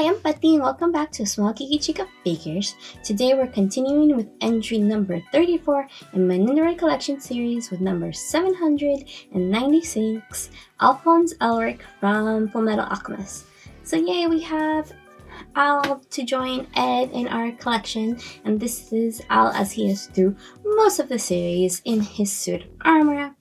Hi, I'm Pati and welcome back to A Small Geeky Chica Figures. Today we're continuing with entry number 34 in my Nendoroid Collection series with number 796, Alphonse Elric from Metal Alchemist. So yay, we have Al to join Ed in our collection, and this is Al as he is through most of the series in his suit of armor,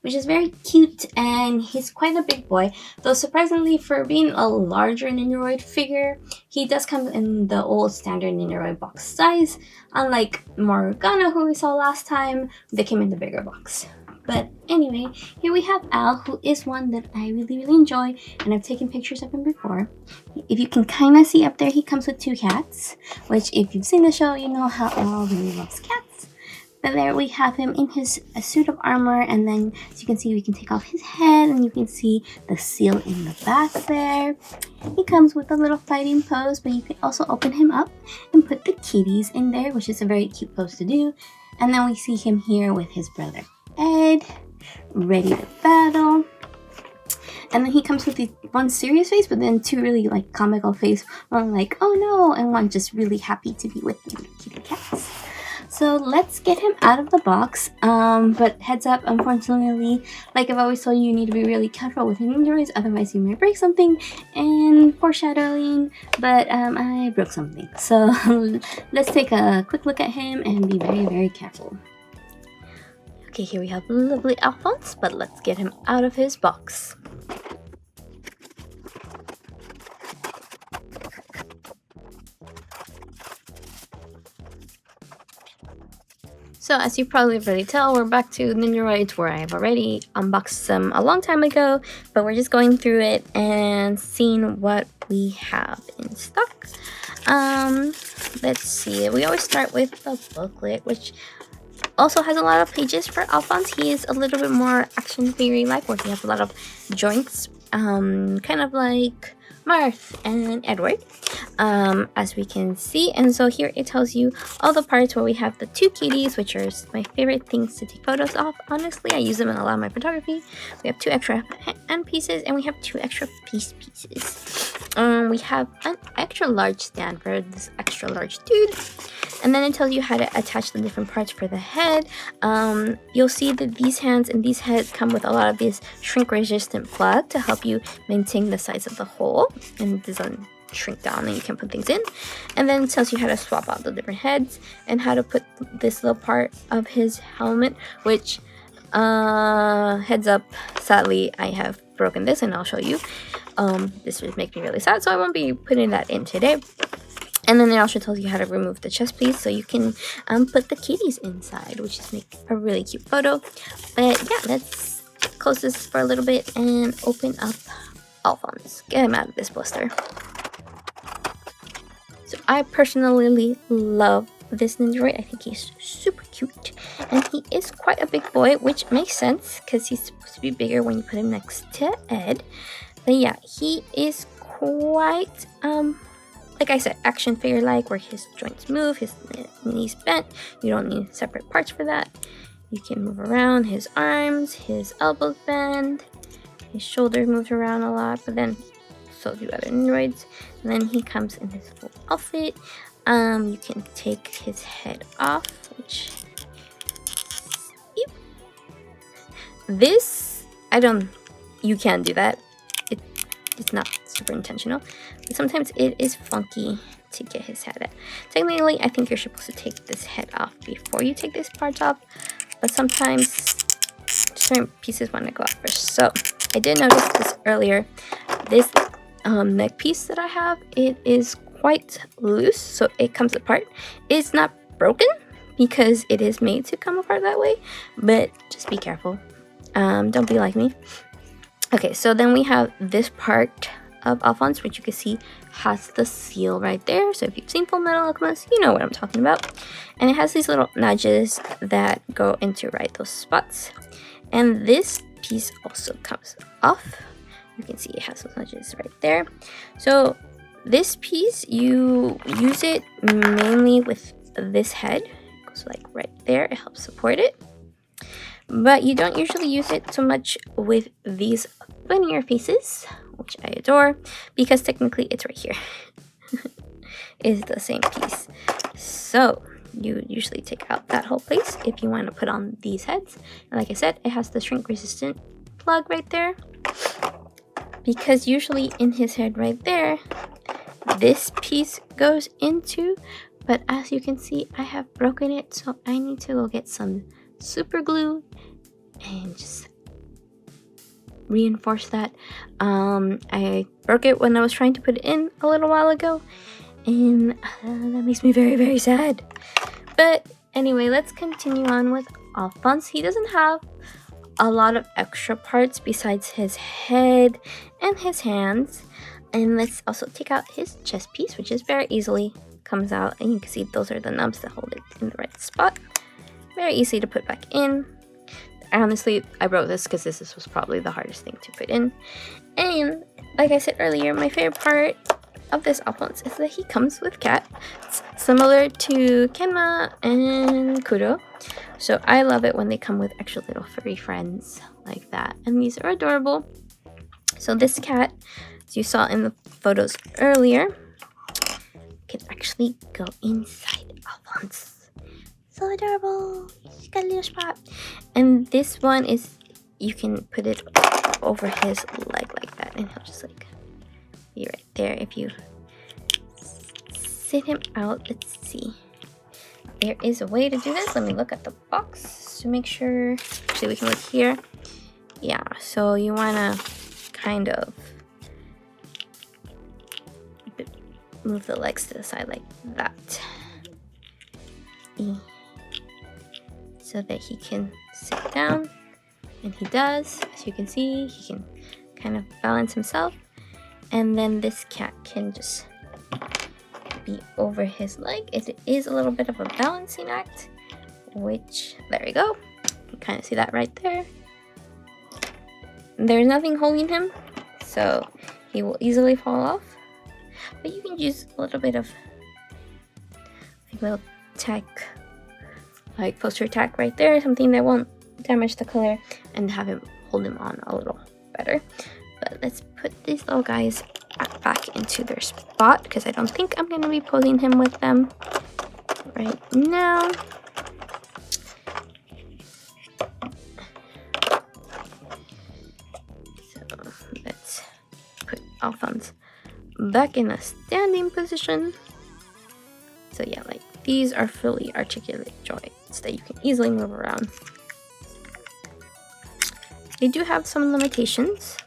which is very cute, and he's quite a big boy, though surprisingly for being a larger Nendoroid figure, he does come in the old standard Nendoroid box size, unlike Morgana, who we saw last time. They came in the bigger box. But anyway, here we have Al, who is one that I really enjoy, and I've taken pictures of him before. If you can kind of see up there, he comes with two cats, which if you've seen the show, you know how Al really loves cats. But there we have him in his suit of armor, and then as you can see, we can take off his head, and you can see the seal in the back there. He comes with a little fighting pose, but you can also open him up and put the kitties in there, which is a very cute pose to do. And then we see him here with his brother Ed, ready to battle. And then he comes with one serious face, but then two really like comical face, one like oh no, and one just really happy to be with the kitty cats. So let's get him out of the box, but heads up, unfortunately, like I've always told you, you need to be really careful with Nendoroids, otherwise you might break something, and foreshadowing, but I broke something. So let's take a quick look at him and be very careful. Okay, here we have lovely Alphonse, but let's get him out of his box. So as you probably already tell, we're back to Nendoroids, where I've already unboxed them a long time ago, but we're just going through it and seeing what we have in stock. Let's see, we always start with the booklet, which also has a lot of pages for Alphonse. He is a little bit more action figure-like, where he has a lot of joints, kind of like Marth and Edward, as we can see. And so here it tells you all the parts where we have the two kitties, which are my favorite things to take photos of. Honestly, I use them in a lot of my photography. We have two extra hand pieces, and we have two extra piece pieces. We have an extra large stand for this extra large dude, and then it tells you how to attach the different parts for the head. You'll see that these hands and these heads come with a lot of these shrink resistant plug to help you maintain the size of the hole, and it doesn't shrink down, and you can put things in. And then it tells you how to swap out the different heads and how to put this little part of his helmet, which heads up, sadly I have broken this, and I'll show you. This would make me really sad, so I won't be putting that in today. And then it also tells you how to remove the chest piece, so you can put the kitties inside, which is make a really cute photo. But yeah, let's close this for a little bit and open up Alphonse. Get him out of this blister. So I personally love this Nendoroid. I think he's super cute, and he is quite a big boy, which makes sense because he's supposed to be bigger when you put him next to Ed. But yeah, he is quite like I said, action figure like, where his joints move, his knees bent. You don't need separate parts for that. You can move around his arms, his elbows bend, his shoulder moves around a lot, but then so do other Nendoroids. And then he comes in his full outfit. You can take his head off, which this you can do that. It's not super intentional, but sometimes it is funky to get his head out. Technically, I think you're supposed to take this head off before you take this part off, but sometimes certain pieces want to go off first. So I did notice this earlier. This neck piece that I have, it is quite loose, so it comes apart. It's not broken because it is made to come apart that way, but just be careful. Don't be like me. Okay, so then we have this part of Alphonse, which you can see has the seal right there. So if you've seen Full Metal Alchemist, you know what I'm talking about. And it has these little nudges that go into those spots. And this piece also comes off. You can see it has those nudges right there. So this piece, you use it mainly with this head. It goes like right there. It helps support it. But you don't usually use it so much with these linear pieces, which I adore, because technically it's right here. is the same piece. So you usually take out that whole place if you want to put on these heads. And like I said, it has the shrink resistant plug right there, because usually in his head right there, this piece goes into, but as you can see, I have broken it, so I need to go get some super glue and just reinforce that. I broke it when I was trying to put it in a little while ago, and that makes me very, very sad. But anyway, let's continue on with Alphonse. He doesn't have a lot of extra parts besides his head and his hands. And let's also take out his chest piece, which is very easily comes out, and you can see those are the nubs that hold it in the right spot. Very easy to put back in. Honestly, I wrote this because this was probably the hardest thing to put in. And like I said earlier, my favorite part of this Alphonse is that he comes with cat. It's similar to Kenma and Kuro. So I love it when they come with extra little furry friends like that. And these are adorable. So this cat, as you saw in the photos earlier, can actually go inside Alphonse. So adorable. She's got a little spot. And this one is, you can put it over his leg like that, and he'll just like be right there. If you sit him out, let's see. There is a way to do this. Let me look at the box to make sure. Actually, we can look here. Yeah, so you want to kind of move the legs to the side like that, so that he can sit down. And he does. As you can see, he can kind of balance himself. And then this cat can just be over his leg. It is a little bit of a balancing act, which, there we go. You can kind of see that right there. There's nothing holding him, so he will easily fall off. But you can use a little bit of like little tack, like poster tack right there, something that won't damage the color, and have him hold him on a little better. But let's put these little guys back into their spot, because I don't think I'm going to be posing him with them right now. So let's put Alphonse back in a standing position. So yeah, like these are fully articulate joints that you can easily move around. They do have some limitations,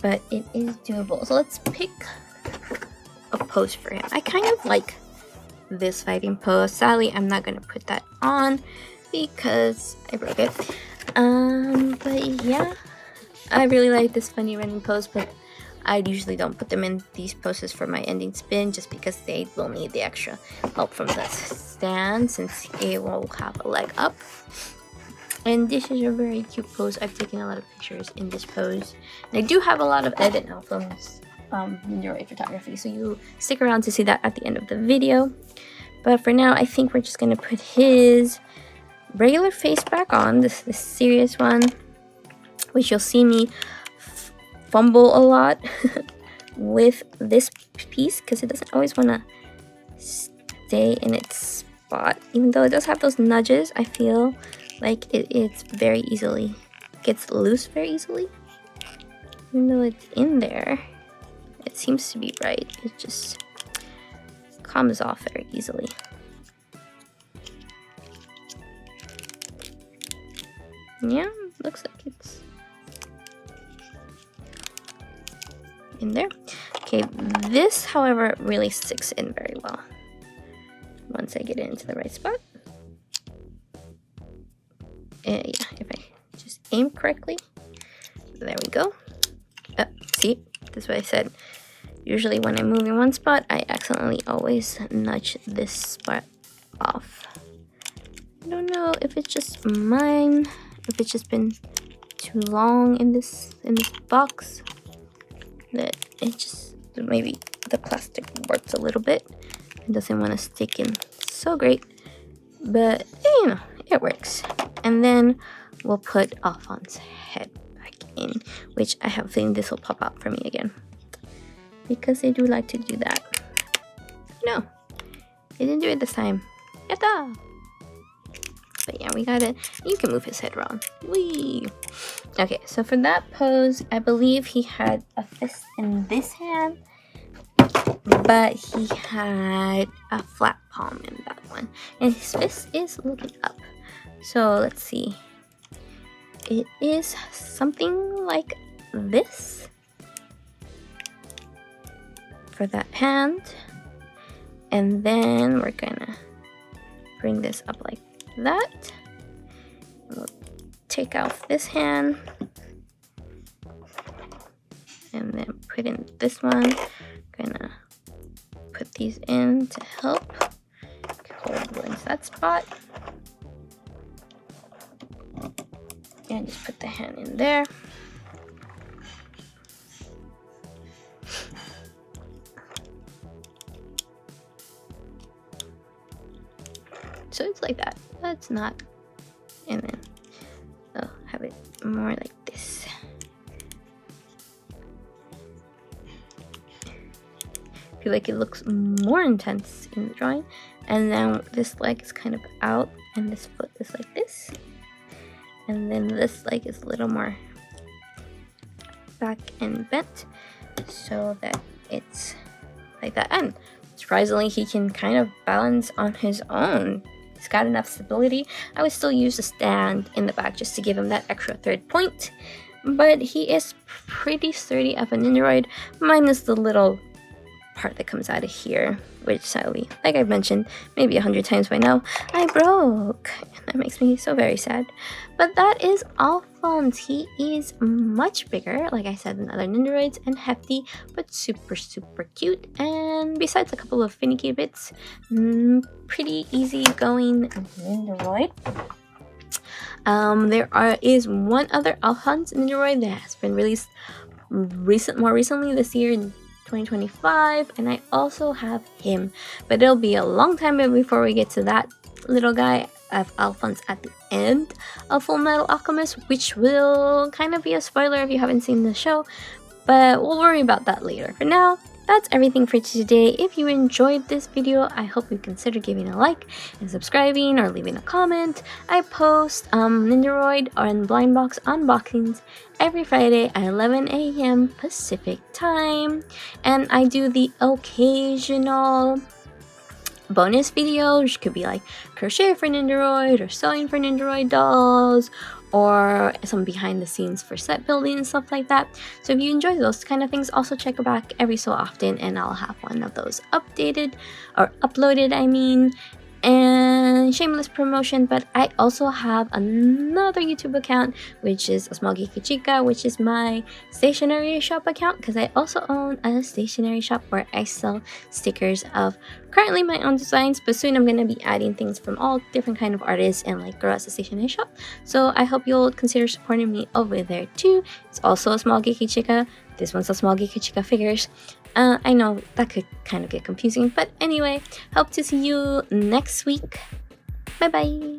but it is doable. So let's pick a pose for him. I kind of like this fighting pose. Sadly, I'm not gonna put that on because I broke it. But yeah, I really like this funny running pose, but I usually don't put them in these poses for my ending spin, just because they will need the extra help from the stand, since it will have a leg up. And this is a very cute pose. I've taken a lot of pictures in this pose. And I do have a lot of edit now from Nendoroid photography, so you stick around to see that at the end of the video. But for now, I think we're just going to put his regular face back on, this serious one, which you'll see me fumble a lot with this piece, because it doesn't always want to stay in its spot. Even though it does have those nudges, I feel like it's very easily gets loose very easily. Even though it's in there, it seems to be right. It just comes off very easily. Yeah, looks like it's in there. Okay, this, however, really sticks in very well once I get it into the right spot. Yeah, if I just aim correctly. There we go. See, that's what I said. Usually when I move in one spot, I accidentally always nudge this spot off. I don't know if it's just mine, if it's just been too long in this box, that it just, maybe the plastic warps a little bit. It doesn't want to stick in so great, but you know, it works. And then we'll put Alphonse's head back in, which I have a feeling this will pop out for me again. because they do like to do that. No, they didn't do it this time. Yatta! But yeah, we got it. You can move his head around. Whee! Okay, so for that pose, I believe he had a fist in this hand, but he had a flat palm in that one. And his fist is looking up. So let's see. It is something like this for that hand. And then we're gonna bring this up like that. We'll take off this hand and then put in this one. Gonna put these in to help hold into that spot. And just put the hand in there. So it's like that. That's not. And then I'll have it more like this. I feel like it looks more intense in the drawing. And then this leg is kind of out and this foot is like this. And then this leg is a little more back and bent so that it's like that. And surprisingly, he can kind of balance on his own. He's got enough stability. I would still use a stand in the back just to give him that extra third point. But he is pretty sturdy of a Nendoroid, minus the little part that comes out of here, which sadly, like I've mentioned maybe 100 times by now, I broke. And that makes me so very sad. But that is Alphonse. He is much bigger, like I said, than other Nendoroids, and hefty, but super cute. And besides a couple of finicky bits, pretty easy going Nendoroid. There is one other Alphonse Nendoroid that has been released more recently this year in 2025, and I also have him, but it'll be a long time before we get to that little guy of Alphonse at the end of Full Metal Alchemist, which will kind of be a spoiler if you haven't seen the show, but we'll worry about that later. For now, that's everything for today. If you enjoyed this video, I hope you consider giving a like and subscribing or leaving a comment. I post Nendoroid and blind box unboxings every Friday at 11 a.m. Pacific time, and I do the occasional bonus video, which could be like crochet for Nendoroid or sewing for Nendoroid dolls, or some behind the scenes for set building and stuff like that. So if you enjoy those kind of things, also check back every so often and I'll have one of those updated or uploaded, I mean. And shameless promotion, but I also have another YouTube account, which is A Small Geeky Chica, which is my Stationery Shop account, because I also own a stationery shop where I sell stickers of currently my own designs, but soon I'm going to be adding things from all different kind of artists and like grow as a stationery shop. So I hope you'll consider supporting me over there too. It's also A Small Geeky Chica. This one's A Small Geeky Chica figures. I know that could kind of get confusing, but anyway, hope to see you next week. Bye bye.